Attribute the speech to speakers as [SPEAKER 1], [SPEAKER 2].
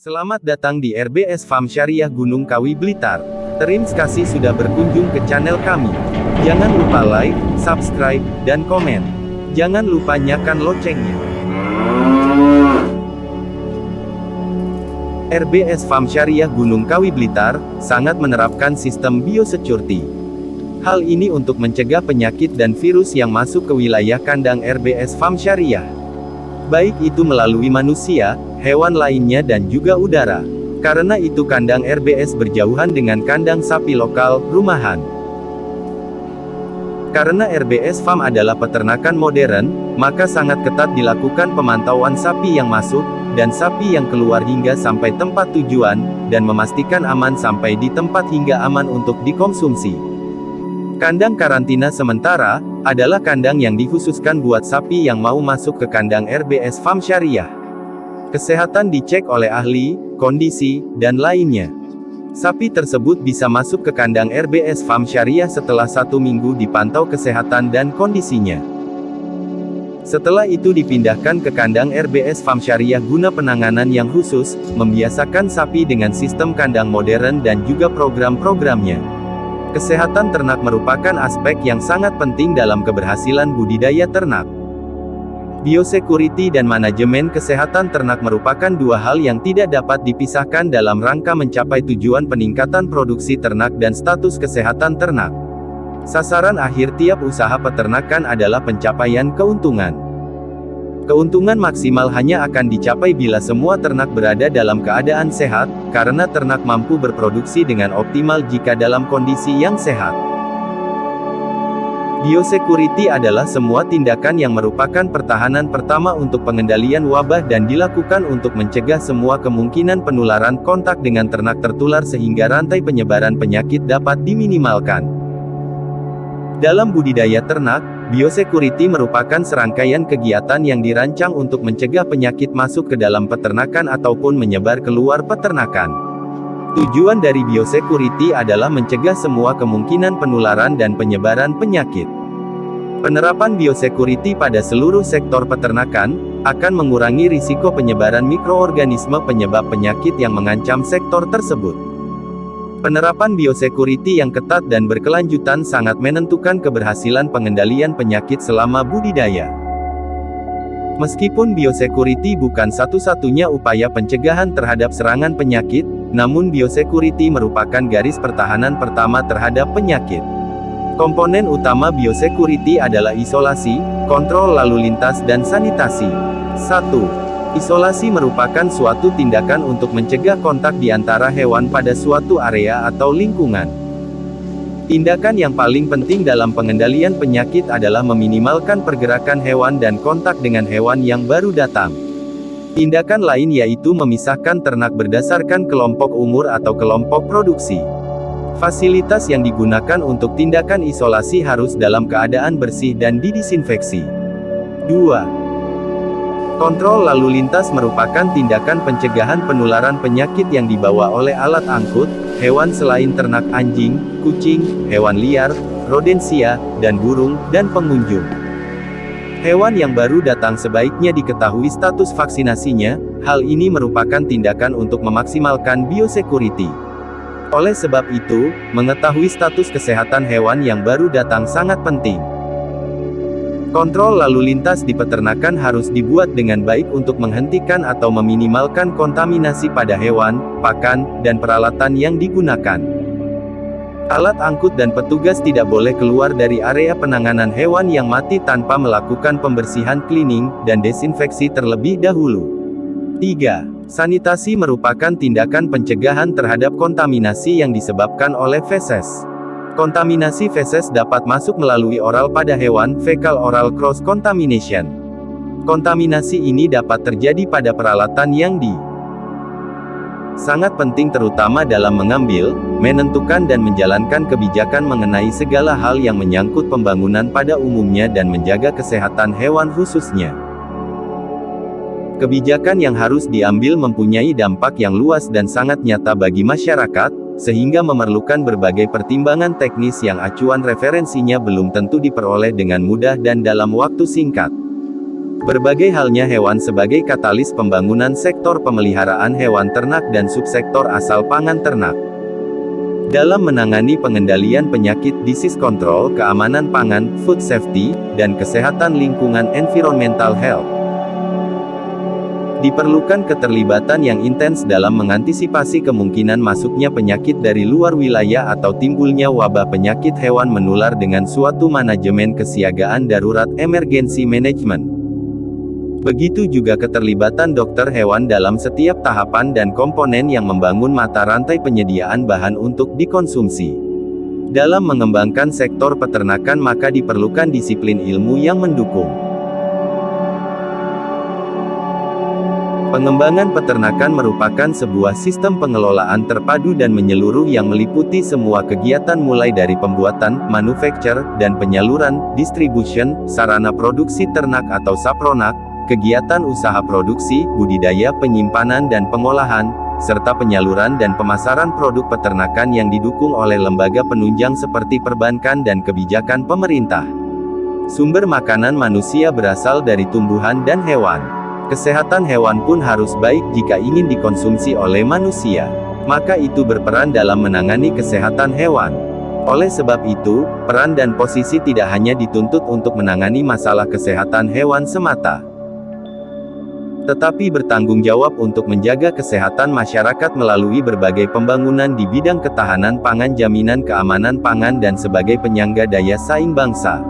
[SPEAKER 1] Selamat datang di RBS Farm Syariah Gunung Kawi Blitar. Terima kasih sudah berkunjung ke channel kami. Jangan lupa like, subscribe, dan komen. Jangan lupa nyalakan loncengnya. RBS Farm Syariah Gunung Kawi Blitar sangat menerapkan sistem biosecurity. Hal ini untuk mencegah penyakit dan virus yang masuk ke wilayah kandang RBS Farm Syariah. Baik itu melalui manusia, hewan lainnya dan juga udara. Karena itu kandang RBS berjauhan dengan kandang sapi lokal, rumahan. Karena RBS Farm adalah peternakan modern, maka sangat ketat dilakukan pemantauan sapi yang masuk, dan sapi yang keluar hingga sampai tempat tujuan, dan memastikan aman sampai di tempat hingga aman untuk dikonsumsi. Kandang karantina sementara adalah kandang yang dikhususkan buat sapi yang mau masuk ke kandang RBS Farm Syariah. Kesehatan dicek oleh ahli, kondisi, dan lainnya. Sapi tersebut bisa masuk ke kandang RBS Farm Syariah setelah 1 minggu dipantau kesehatan dan kondisinya. Setelah itu dipindahkan ke kandang RBS Farm Syariah guna penanganan yang khusus, membiasakan sapi dengan sistem kandang modern dan juga program-programnya. Kesehatan ternak merupakan aspek yang sangat penting dalam keberhasilan budidaya ternak. Biosecurity dan manajemen kesehatan ternak merupakan dua hal yang tidak dapat dipisahkan dalam rangka mencapai tujuan peningkatan produksi ternak dan status kesehatan ternak. Sasaran akhir tiap usaha peternakan adalah pencapaian keuntungan. Keuntungan maksimal hanya akan dicapai bila semua ternak berada dalam keadaan sehat, karena ternak mampu berproduksi dengan optimal jika dalam kondisi yang sehat. Biosecurity adalah semua tindakan yang merupakan pertahanan pertama untuk pengendalian wabah dan dilakukan untuk mencegah semua kemungkinan penularan kontak dengan ternak tertular sehingga rantai penyebaran penyakit dapat diminimalkan. Dalam budidaya ternak, biosecurity merupakan serangkaian kegiatan yang dirancang untuk mencegah penyakit masuk ke dalam peternakan ataupun menyebar keluar peternakan. Tujuan dari biosecurity adalah mencegah semua kemungkinan penularan dan penyebaran penyakit. Penerapan biosecurity pada seluruh sektor peternakan akan mengurangi risiko penyebaran mikroorganisme penyebab penyakit yang mengancam sektor tersebut. Penerapan biosecurity yang ketat dan berkelanjutan sangat menentukan keberhasilan pengendalian penyakit selama budidaya. Meskipun biosecurity bukan satu-satunya upaya pencegahan terhadap serangan penyakit, namun biosecurity merupakan garis pertahanan pertama terhadap penyakit. Komponen utama biosecurity adalah isolasi, kontrol lalu lintas dan sanitasi. 1. Isolasi merupakan suatu tindakan untuk mencegah kontak di antara hewan pada suatu area atau lingkungan. Tindakan yang paling penting dalam pengendalian penyakit adalah meminimalkan pergerakan hewan dan kontak dengan hewan yang baru datang. Tindakan lain yaitu memisahkan ternak berdasarkan kelompok umur atau kelompok produksi. Fasilitas yang digunakan untuk tindakan isolasi harus dalam keadaan bersih dan didisinfeksi. 2. Kontrol lalu lintas merupakan tindakan pencegahan penularan penyakit yang dibawa oleh alat angkut, hewan selain ternak anjing, kucing, hewan liar, rodensia, dan burung, dan pengunjung. Hewan yang baru datang sebaiknya diketahui status vaksinasinya, hal ini merupakan tindakan untuk memaksimalkan biosecurity. Oleh sebab itu, mengetahui status kesehatan hewan yang baru datang sangat penting. Kontrol lalu lintas di peternakan harus dibuat dengan baik untuk menghentikan atau meminimalkan kontaminasi pada hewan, pakan, dan peralatan yang digunakan. Alat angkut dan petugas tidak boleh keluar dari area penanganan hewan yang mati tanpa melakukan pembersihan cleaning dan desinfeksi terlebih dahulu. 3. Sanitasi merupakan tindakan pencegahan terhadap kontaminasi yang disebabkan oleh feses. Kontaminasi feses dapat masuk melalui oral pada hewan, fecal-oral cross-contamination. Kontaminasi ini dapat terjadi pada peralatan yang sangat penting terutama dalam mengambil, menentukan dan menjalankan kebijakan mengenai segala hal yang menyangkut pembangunan pada umumnya dan menjaga kesehatan hewan khususnya. Kebijakan yang harus diambil mempunyai dampak yang luas dan sangat nyata bagi masyarakat, sehingga memerlukan berbagai pertimbangan teknis yang acuan referensinya belum tentu diperoleh dengan mudah dan dalam waktu singkat. Berbagai halnya hewan sebagai katalis pembangunan sektor pemeliharaan hewan ternak dan subsektor asal pangan ternak. Dalam menangani pengendalian penyakit, disease control, keamanan pangan, food safety, dan kesehatan lingkungan environmental health. Diperlukan keterlibatan yang intens dalam mengantisipasi kemungkinan masuknya penyakit dari luar wilayah atau timbulnya wabah penyakit hewan menular dengan suatu manajemen kesiagaan darurat emergency management. Begitu juga keterlibatan dokter hewan dalam setiap tahapan dan komponen yang membangun mata rantai penyediaan bahan untuk dikonsumsi. Dalam mengembangkan sektor peternakan maka diperlukan disiplin ilmu yang mendukung. Pengembangan peternakan merupakan sebuah sistem pengelolaan terpadu dan menyeluruh yang meliputi semua kegiatan mulai dari pembuatan, manufacture, dan penyaluran, distribution, sarana produksi ternak atau sapronak, kegiatan usaha produksi, budidaya, penyimpanan dan pengolahan, serta penyaluran dan pemasaran produk peternakan yang didukung oleh lembaga penunjang seperti perbankan dan kebijakan pemerintah. Sumber makanan manusia berasal dari tumbuhan dan hewan. Kesehatan hewan pun harus baik jika ingin dikonsumsi oleh manusia. Maka itu berperan dalam menangani kesehatan hewan. Oleh sebab itu, peran dan posisi tidak hanya dituntut untuk menangani masalah kesehatan hewan semata, tetapi bertanggung jawab untuk menjaga kesehatan masyarakat melalui berbagai pembangunan di bidang ketahanan pangan, jaminan keamanan pangan dan sebagai penyangga daya saing bangsa.